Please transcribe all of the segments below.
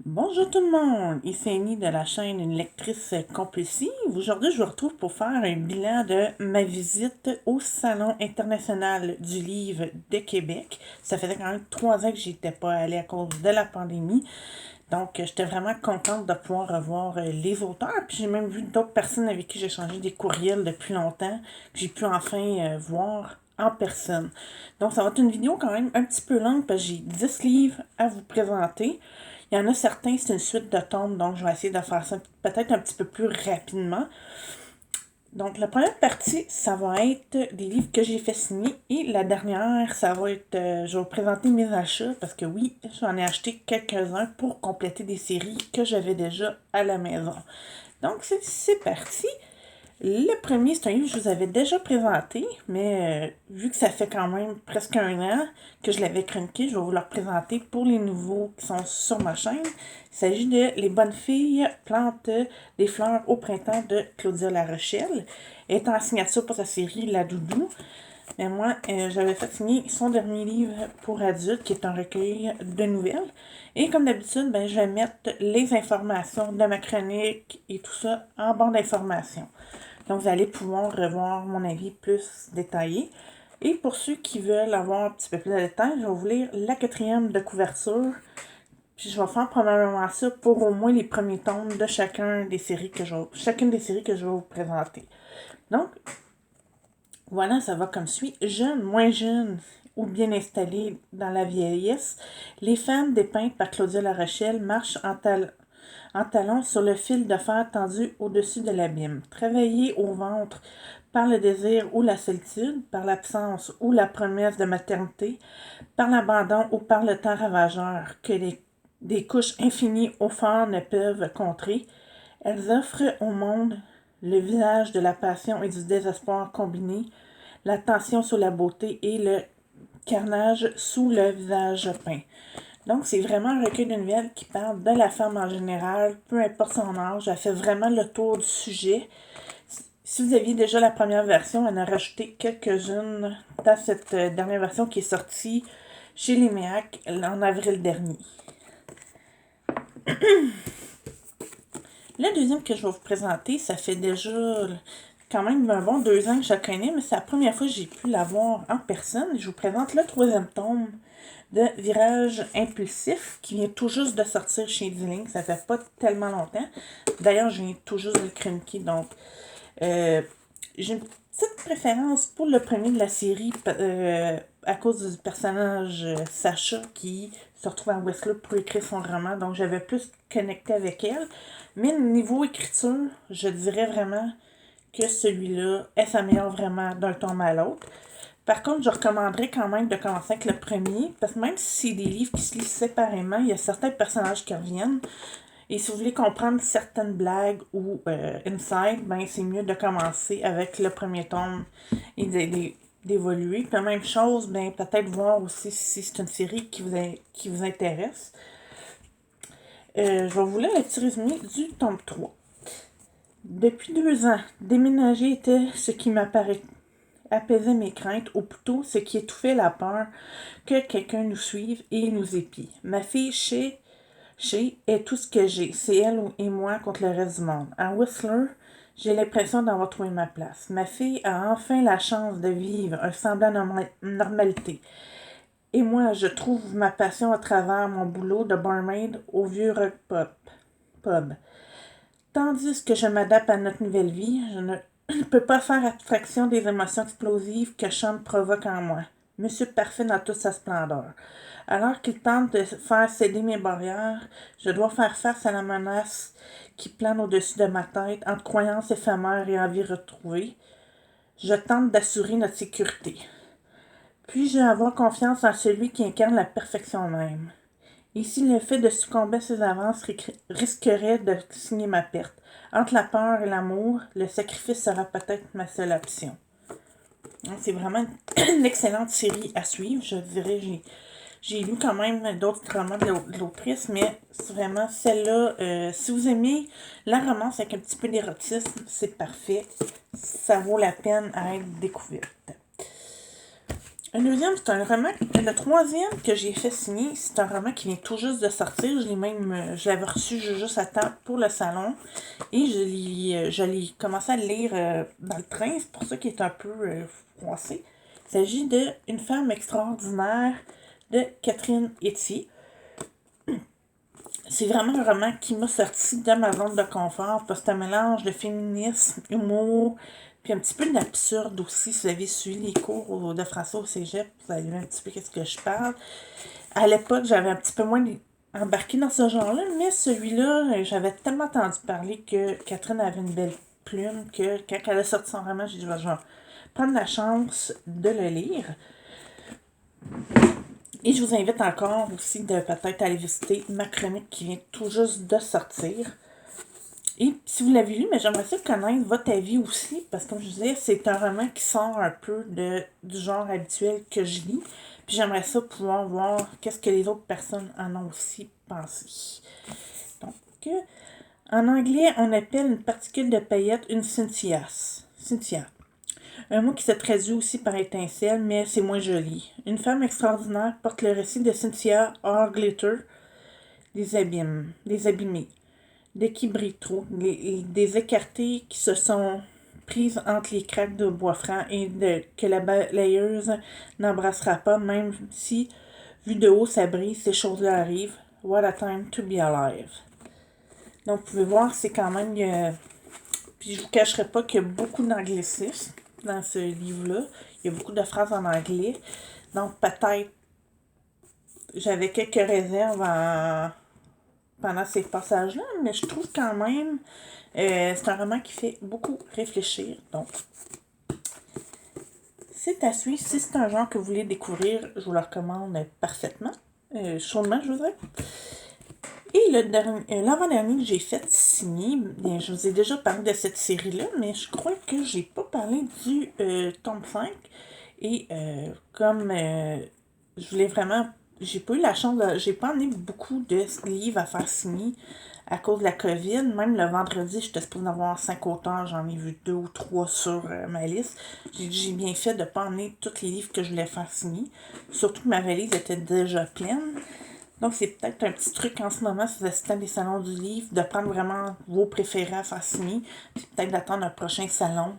Bonjour tout le monde, ici Annie de la chaîne Une lectrice compulsive. Aujourd'hui, je vous retrouve pour faire un bilan de ma visite au Salon international du livre de Québec. Ça faisait quand même 3 ans que j'y étais pas allée à cause de la pandémie. Donc, j'étais vraiment contente de pouvoir revoir les auteurs. Puis j'ai même vu d'autres personnes avec qui j'ai changé des courriels depuis longtemps, que j'ai pu enfin voir en personne. Donc, ça va être une vidéo quand même un petit peu longue parce que j'ai 10 livres à vous présenter. Il y en a certains, c'est une suite de tomes, donc je vais essayer de faire ça peut-être un petit peu plus rapidement. Donc, la première partie, ça va être des livres que j'ai fait signer. Et la dernière, ça va être, je vais vous présenter mes achats parce que oui, j'en ai acheté quelques-uns pour compléter des séries que j'avais déjà à la maison. Donc, c'est parti. Le premier, c'est un livre que je vous avais déjà présenté, mais vu que ça fait quand même presque un an que je l'avais chroniqué, je vais vous le représenter pour les nouveaux qui sont sur ma chaîne. Il s'agit de Les bonnes filles plantent des fleurs au printemps de Claudia La Rochelle. Elle est en signature pour sa série La Doudou. Mais moi, j'avais fait signer son dernier livre pour adultes, qui est un recueil de nouvelles. Et comme d'habitude, ben, je vais mettre les informations de ma chronique et tout ça en barre d'informations. Donc, vous allez pouvoir revoir mon avis plus détaillé. Et pour ceux qui veulent avoir un petit peu plus de détails, je vais vous lire la quatrième de couverture. Puis je vais faire probablement ça pour au moins les premiers tomes de chacune des séries que je vais vous présenter. Donc, voilà, ça va comme suit. Jeune, moins jeune ou bien installée dans la vieillesse, les femmes dépeintes par Claudia La Rochelle marchent en talons sur le fil de fer tendu au-dessus de l'abîme. Travaillées au ventre par le désir ou la solitude, par l'absence ou la promesse de maternité, par l'abandon ou par le temps ravageur que des couches infinies au fond ne peuvent contrer, elles offrent au monde le visage de la passion et du désespoir combinés, la tension sous la beauté et le carnage sous le visage peint. Donc, c'est vraiment un recueil de nouvelles qui parle de la femme en général, peu importe son âge. Elle fait vraiment le tour du sujet. Si vous aviez déjà la première version, elle en a rajouté quelques-unes dans cette dernière version qui est sortie chez Léméac en avril dernier. Le deuxième que je vais vous présenter, ça fait déjà quand même un bon 2 ans que je la connais, mais c'est la première fois que j'ai pu la voir en personne. Je vous présente le troisième tome de Virage impulsif qui vient tout juste de sortir chez D-Link. Ça fait pas tellement longtemps. D'ailleurs, je viens tout juste de le chroniquer, donc j'ai une petite préférence pour le premier de la série à cause du personnage Sacha qui se retrouve à Westlook pour écrire son roman, donc j'avais plus connecté avec elle. Mais niveau écriture, je dirais vraiment que celui-là, elle s'améliore vraiment d'un tome à l'autre. Par contre, je recommanderais quand même de commencer avec le premier, parce que même si c'est des livres qui se lisent séparément, il y a certains personnages qui reviennent. Et si vous voulez comprendre certaines blagues ou insight, ben c'est mieux de commencer avec le premier tome et d'évoluer. Puis la même chose, ben peut-être voir aussi si c'est une série qui vous intéresse. Je vais vous lire le petit résumé du tome 3. Depuis 2 ans, déménager était ce qui m'apparaît apaisait mes craintes, ou plutôt ce qui étouffait la peur que quelqu'un nous suive et nous épie. Ma fille chez est tout ce que j'ai. C'est elle et moi contre le reste du monde. À Whistler, j'ai l'impression d'avoir trouvé ma place. Ma fille a enfin la chance de vivre un semblant de normalité. Et moi, je trouve ma passion à travers mon boulot de barmaid au vieux rock pub. Tandis que je m'adapte à notre nouvelle vie, je ne peux pas faire abstraction des émotions explosives que Sean provoque en moi. Monsieur parfait dans toute sa splendeur. Alors qu'il tente de faire céder mes barrières, je dois faire face à la menace qui plane au-dessus de ma tête entre croyances éphémères et envies retrouvées. Je tente d'assurer notre sécurité. Puis-je avoir confiance en celui qui incarne la perfection même? Ici, le fait de succomber à ses avances risquerait de signer ma perte. Entre la peur et l'amour, le sacrifice sera peut-être ma seule option. C'est vraiment une excellente série à suivre. Je dirais, j'ai lu quand même d'autres romans de l'autrice, mais c'est vraiment celle-là. Si vous aimez la romance avec un petit peu d'érotisme, c'est parfait. Ça vaut la peine à être découverte. Un deuxième, c'est un roman. Le troisième que j'ai fait signer, c'est un roman qui vient tout juste de sortir. Je l'avais reçu juste à temps pour le salon. Et je l'ai commencé à le lire dans le train. C'est pour ça qu'il est un peu froissé. Il s'agit de Une femme extraordinaire de Catherine Etier. C'est vraiment un roman qui m'a sorti de ma zone de confort parce que c'est un mélange de féminisme, humour, puis un petit peu d'absurde aussi. Si vous avez suivi les cours de français au cégep, vous allez voir un petit peu qu'est-ce que je parle. À l'époque, j'avais un petit peu moins embarqué dans ce genre-là, mais celui-là, j'avais tellement entendu parler que Catherine avait une belle plume que quand elle a sorti son roman, j'ai dit, je vais prendre la chance de le lire. Et je vous invite encore aussi de peut-être aller visiter ma chronique qui vient tout juste de sortir. Et si vous l'avez lu, mais j'aimerais ça connaître votre avis aussi, parce que comme je disais, c'est un roman qui sort un peu du genre habituel que je lis. Puis j'aimerais ça pouvoir voir qu'est-ce que les autres personnes en ont aussi pensé. Donc, en anglais, on appelle une particule de paillette une scintillance. Scintilla. Un mot qui se traduit aussi par étincelle, mais c'est moins joli. Une femme extraordinaire porte le récit de Cynthia Hors Glitter, des abîmés, de qui brillent trop, des écartées qui se sont prises entre les craques de bois franc et que la balayeuse n'embrassera pas, même si, vu de haut, ça brille, ces choses-là arrivent. What a time to be alive. Donc, vous pouvez voir, c'est quand même... puis je vous cacherai pas qu'il y a beaucoup d'anglicisme dans ce livre-là. Il y a beaucoup de phrases en anglais. Donc, peut-être, j'avais quelques réserves pendant ces passages-là, mais je trouve quand même, c'est un roman qui fait beaucoup réfléchir. Donc, c'est à suivre. Si c'est un genre que vous voulez découvrir, je vous le recommande parfaitement. Chaudement, je voudrais. Et l'avant-dernier que j'ai fait signer, bien, je vous ai déjà parlé de cette série-là, mais je crois que j'ai pas parlé du tome 5. Et comme je voulais vraiment... J'ai pas eu la chance j'ai pas emmené beaucoup de livres à faire signer à cause de la COVID. Même le vendredi, j'étais supposée d'avoir 5 auteurs. J'en ai vu 2 ou 3 sur ma liste. J'ai bien fait de pas emmener tous les livres que je voulais faire signer. Surtout que ma valise était déjà pleine. Donc, c'est peut-être un petit truc en ce moment, si vous assistez à des salons du livre, de prendre vraiment vos préférés à faire signer, puis peut-être d'attendre un prochain salon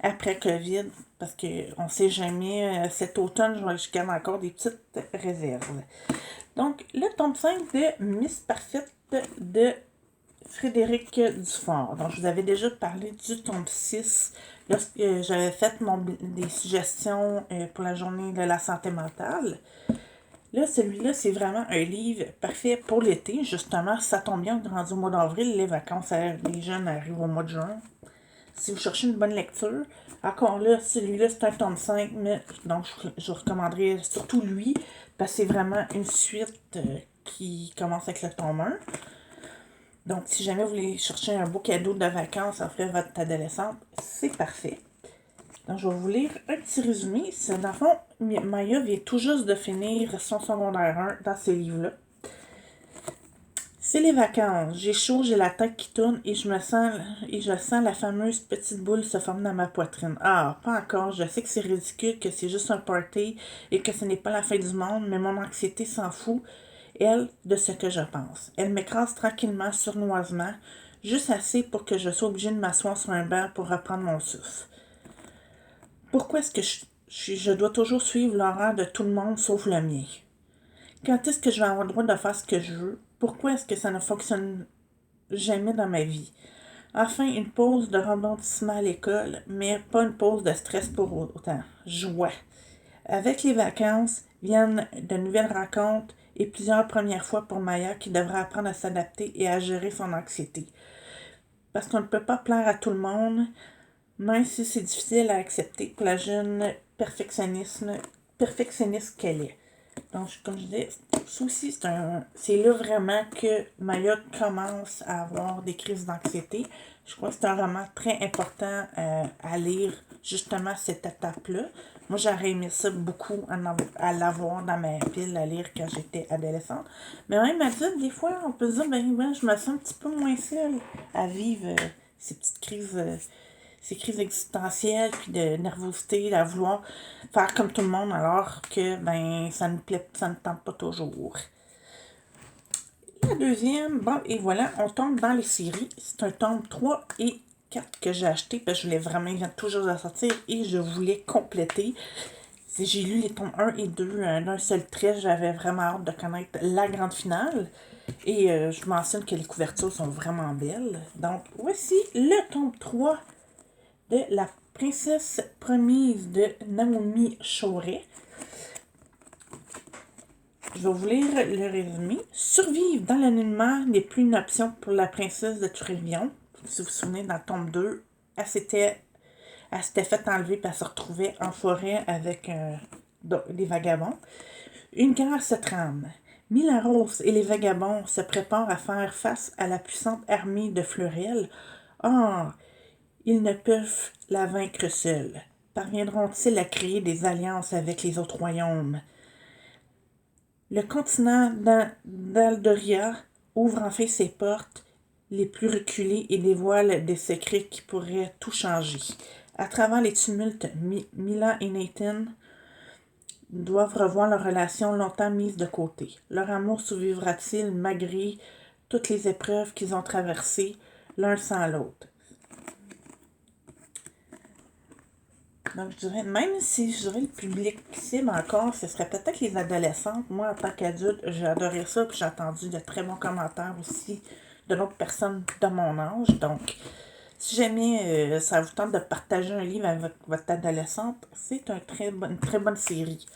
après COVID, parce qu'on ne sait jamais, cet automne, je garde encore des petites réserves. Donc, le tome 5 de Miss Parfaite de Frédéric Dufort. Donc, je vous avais déjà parlé du tome 6 lorsque j'avais fait des suggestions pour la journée de la santé mentale. Là, celui-là, c'est vraiment un livre parfait pour l'été. Justement, ça tombe bien, on est rendu au mois d'avril, les vacances, les jeunes arrivent au mois de juin. Si vous cherchez une bonne lecture, encore là, celui-là, c'est un tome 5, mais donc je recommanderais surtout lui, parce que c'est vraiment une suite qui commence avec le tome 1. Donc, si jamais vous voulez chercher un beau cadeau de vacances à offrir à votre adolescente, c'est parfait. Donc, je vais vous lire un petit résumé. C'est, dans le fond, Maya vient tout juste de finir son secondaire 1 dans ce livre-là. C'est les vacances. J'ai chaud, j'ai la tête qui tourne et je sens la fameuse petite boule se former dans ma poitrine. Ah, pas encore. Je sais que c'est ridicule, que c'est juste un party et que ce n'est pas la fin du monde, mais mon anxiété s'en fout, elle, de ce que je pense. Elle m'écrase tranquillement, sournoisement, juste assez pour que je sois obligée de m'asseoir sur un banc pour reprendre mon souffle. Pourquoi est-ce que je dois toujours suivre l'horaire de tout le monde sauf le mien? Quand est-ce que je vais avoir le droit de faire ce que je veux? Pourquoi est-ce que ça ne fonctionne jamais dans ma vie? Enfin, une pause de rebondissement à l'école, mais pas une pause de stress pour autant. Joie. Avec les vacances viennent de nouvelles rencontres et plusieurs premières fois pour Maya qui devra apprendre à s'adapter et à gérer son anxiété. Parce qu'on ne peut pas plaire à tout le monde, même si c'est difficile à accepter pour la jeune perfectionniste qu'elle est. Donc, comme je disais, ça aussi, c'est là vraiment que Maya commence à avoir des crises d'anxiété. Je crois que c'est un roman très important à lire, justement, cette étape-là. Moi, j'aurais aimé ça beaucoup à l'avoir dans ma pile à lire quand j'étais adolescente. Mais même adulte, des fois, on peut se dire, ben, je me sens un petit peu moins seule à vivre ces petites crises ces crises existentielles, puis de nervosité, à vouloir faire comme tout le monde, alors que ben ça ne plaît, ça ne tente pas toujours. La deuxième, bon, et voilà, on tombe dans les séries. C'est un tome 3 et 4 que j'ai acheté, parce que je voulais vraiment, il vient toujours de sortir, et je voulais compléter. J'ai lu les tomes 1 et 2 d'un seul trait. J'avais vraiment hâte de connaître la grande finale. Et je mentionne que les couvertures sont vraiment belles. Donc, voici le tome 3 de La princesse promise de Naomi Shorey. Je vais vous lire le résumé. Survivre dans l'anonymat n'est plus une option pour la princesse de Trilion. Si vous vous souvenez, dans le tome 2, elle s'était fait enlever et elle se retrouvait en forêt avec des vagabonds. Une guerre se trame. Milaros et les vagabonds se préparent à faire face à la puissante armée de Fleurel. Or, ils ne peuvent la vaincre seuls. Parviendront-ils à créer des alliances avec les autres royaumes? Le continent d'Aldoria ouvre enfin ses portes les plus reculées et dévoile des secrets qui pourraient tout changer. À travers les tumultes, Mila et Nathan doivent revoir leur relation longtemps mise de côté. Leur amour survivra-t-il malgré toutes les épreuves qu'ils ont traversées l'un sans l'autre? Donc, je dirais, même si je dirais le public cible encore, ce serait peut-être les adolescentes. Moi, en tant qu'adulte, j'ai adoré ça, puis j'ai entendu de très bons commentaires aussi de d'autres personnes de mon âge. Donc, si jamais ça vous tente de partager un livre avec votre adolescente, c'est une très bonne série.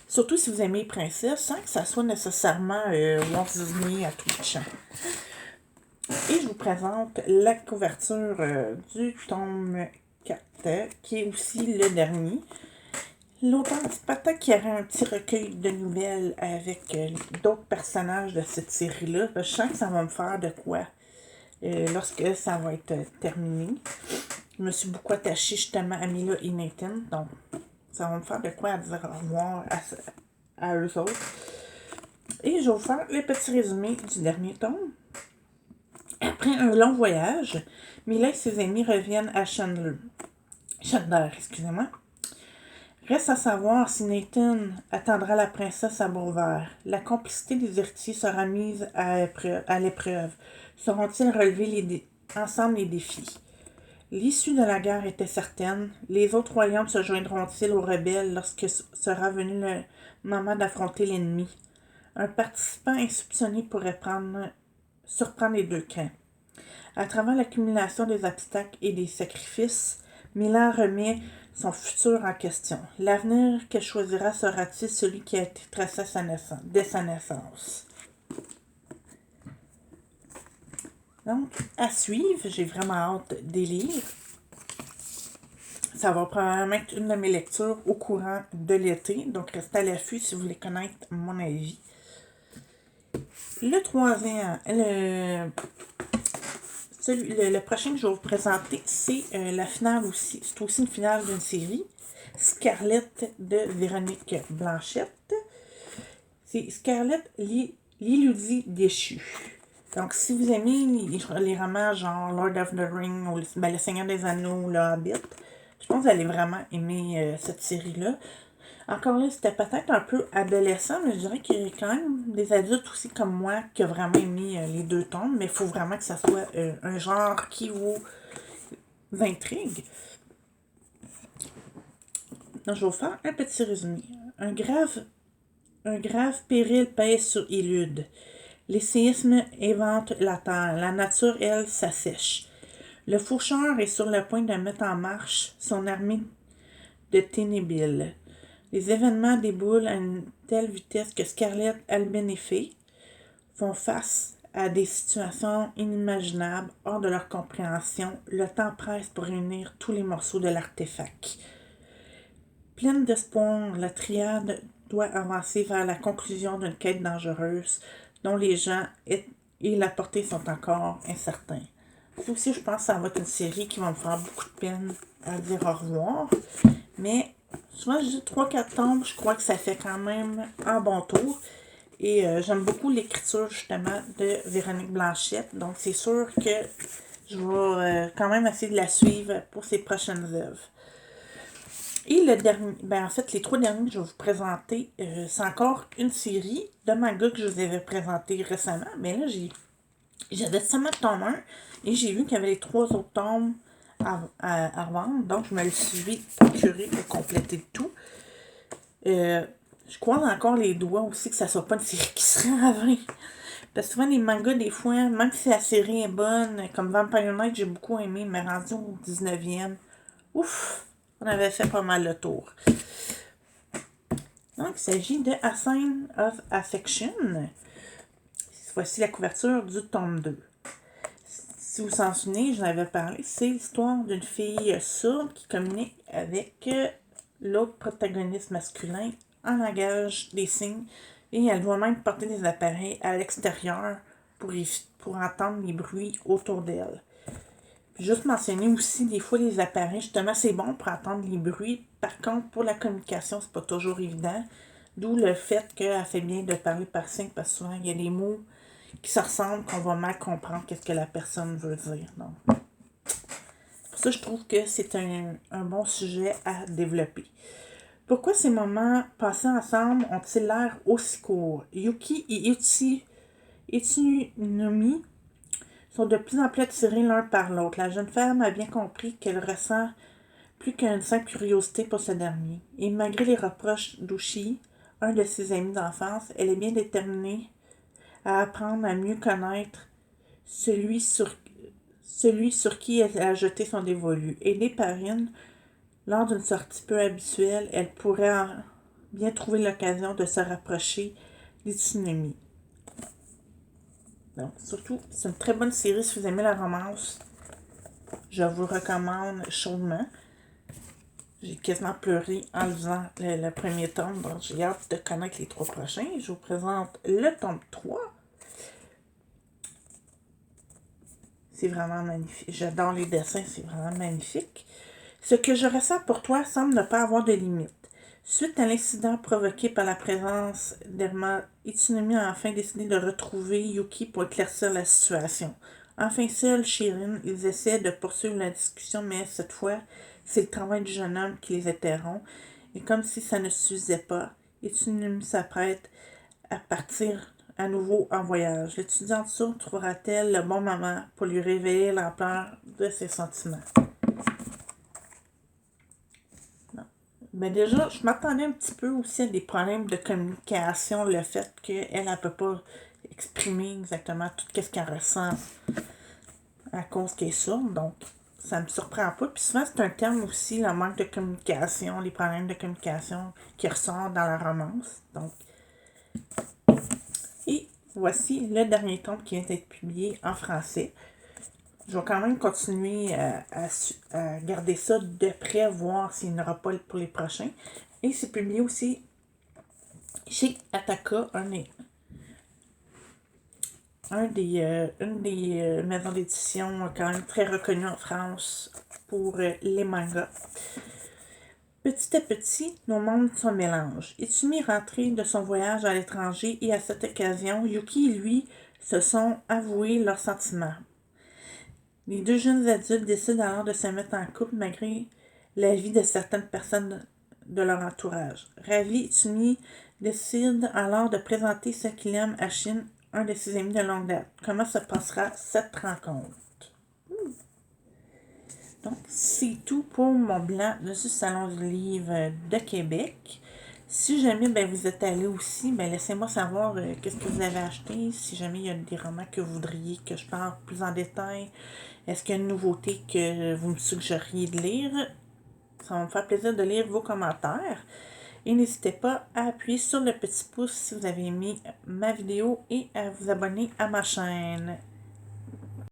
Surtout si vous aimez les princesses, sans que ça soit nécessairement Walt Disney à tout le champ. Et je vous présente la couverture du tome 4, qui est aussi le dernier. L'auteur dit peut-être qu'il y aurait un petit recueil de nouvelles avec d'autres personnages de cette série-là. Je sens que ça va me faire de quoi lorsque ça va être terminé. Je me suis beaucoup attachée justement à Mila et Nathan, donc ça va me faire de quoi à dire au revoir à eux autres. Et je vais vous faire le petit résumé du dernier tome. Après un long voyage, Mila et ses amis reviennent à Chandler, excusez-moi. Reste à savoir si Nathan attendra la princesse à Beauvert. La complicité des héritiers sera mise à l'épreuve. Sauront-ils relever ensemble les défis? L'issue de la guerre était certaine. Les autres royaumes se joindront-ils aux rebelles lorsque sera venu le moment d'affronter l'ennemi? Un participant insoupçonné pourrait surprendre les deux camps. À travers l'accumulation des obstacles et des sacrifices, Mila remet son futur en question. L'avenir qu'elle choisira sera-t-il celui qui a été tracé dès sa naissance? Donc, à suivre, j'ai vraiment hâte des livres. Ça va probablement être une de mes lectures au courant de l'été, donc restez à l'affût si vous voulez connaître mon avis. Le troisième, le prochain que je vais vous présenter, c'est la finale aussi. C'est aussi une finale d'une série. Scarlett de Véronique Blanchette. C'est Scarlett, l'Illudie déchue. Donc, si vous aimez les romans genre Lord of the Rings ou le Seigneur des Anneaux ou le Hobbit, je pense que vous allez vraiment aimer cette série-là. Encore là, c'était peut-être un peu adolescent, mais je dirais qu'il y a quand même des adultes aussi comme moi qui ont vraiment aimé les deux tomes, mais il faut vraiment que ça soit un genre qui vous intrigue. Donc, je vais vous faire un petit résumé. Un grave péril pèse sur Élude. Les séismes éventent la terre. La nature, elle, s'assèche. Le faucheur est sur le point de mettre en marche son armée de Ténébil. Les événements déboulent à une telle vitesse que Scarlett Albin et Fée font face à des situations inimaginables, hors de leur compréhension. Le temps presse pour réunir tous les morceaux de l'artefact. Pleine d'espoir, la triade doit avancer vers la conclusion d'une quête dangereuse dont les gens et la portée sont encore incertains. Ça aussi, je pense que ça va être une série qui va me faire beaucoup de peine à dire au revoir. Mais souvent, je dis 3-4 tomes, je crois que ça fait quand même un bon tour. Et j'aime beaucoup l'écriture, justement, de Véronique Blanchette. Donc, c'est sûr que je vais quand même essayer de la suivre pour ses prochaines œuvres. Et le dernier, en fait, les 3 derniers que je vais vous présenter, c'est encore une série de mangas que je vous avais présenté récemment. Mais là, j'avais seulement le tome 1 et j'ai vu qu'il y avait les 3 autres tomes à revendre. Donc, je me le suis procuré pour compléter le tout. Je croise encore les doigts aussi que ça soit pas une série qui se rend à 20. Parce que souvent, les mangas, des fois, même si la série est bonne, comme Vampire Knight, j'ai beaucoup aimé, mais rendu au 19e, ouf, on avait fait pas mal le tour. Donc, il s'agit de A Sign of Affection. Voici la couverture du tome 2. Si vous vous en souvenez, j'en avais parlé, c'est l'histoire d'une fille sourde qui communique avec l'autre protagoniste masculin en langage des signes et elle doit même porter des appareils à l'extérieur pour entendre les bruits autour d'elle. Juste mentionner aussi, des fois, les appareils, justement, c'est bon pour entendre les bruits. Par contre, pour la communication, c'est pas toujours évident. D'où le fait qu'elle fait bien de parler par signe, parce que souvent, il y a des mots qui se ressemblent qu'on va mal comprendre qu'est-ce que la personne veut dire. Donc, pour ça, je trouve que c'est un bon sujet à développer. Pourquoi ces moments passés ensemble ont-ils l'air aussi courts? Yuki et Itsunumi sont de plus en plus attirés l'un par l'autre. La jeune femme a bien compris qu'elle ressent plus qu'une simple curiosité pour ce dernier. Et malgré les reproches d'Ushi, un de ses amis d'enfance, elle est bien déterminée à apprendre à mieux connaître celui sur qui elle a jeté son dévolu. Aidée par Rin, lors d'une sortie peu habituelle, elle pourrait bien trouver l'occasion de se rapprocher d'Itsunami. Donc, surtout, c'est une très bonne série si vous aimez la romance. Je vous recommande chaudement. J'ai quasiment pleuré en lisant le premier tome, donc j'ai hâte de connaître les 3 prochains. Je vous présente le tome 3. C'est vraiment magnifique. J'adore les dessins, c'est vraiment magnifique. Ce que je ressens pour toi semble ne pas avoir de limite. Suite à l'incident provoqué par la présence d'Erma, Itsunami a enfin décidé de retrouver Yuki pour éclaircir la situation. Enfin seul chez Rin, ils essaient de poursuivre la discussion, mais cette fois, c'est le travail du jeune homme qui les interrompt. Et comme si ça ne suffisait pas, Itsunami s'apprête à partir à nouveau en voyage. L'étudiante sourde trouvera-t-elle le bon moment pour lui révéler l'ampleur de ses sentiments? Ben déjà, je m'attendais un petit peu aussi à des problèmes de communication, le fait qu'elle ne peut pas exprimer exactement tout ce qu'elle ressent à cause qu'elle est sourde, donc ça me surprend pas. Puis souvent, c'est un terme aussi, le manque de communication, les problèmes de communication qui ressortent dans la romance. Donc, et voici le dernier tome qui vient d'être publié en français. Je vais quand même continuer à garder ça de près, voir s'il n'y en aura pas pour les prochains. Et c'est publié aussi chez Ataka, une des maisons d'édition quand même très reconnues en France pour les mangas. Petit à petit, nos mondes se mélangent. Itsumi est rentré de son voyage à l'étranger et à cette occasion, Yuki et lui se sont avoués leurs sentiments. Les 2 jeunes adultes décident alors de se mettre en couple malgré l'avis de certaines personnes de leur entourage. Ravi, Itsumi décide alors de présenter ce qu'il aime à Shin, un de ses amis de longue date. Comment se passera cette rencontre? Donc, c'est tout pour mon bilan du Salon du livre de Québec. Si jamais vous êtes allé aussi, laissez-moi savoir qu'est-ce que vous avez acheté. Si jamais il y a des romans que vous voudriez que je parle plus en détail, est-ce qu'il y a une nouveauté que vous me suggériez de lire? Ça va me faire plaisir de lire vos commentaires. Et n'hésitez pas à appuyer sur le petit pouce si vous avez aimé ma vidéo et à vous abonner à ma chaîne.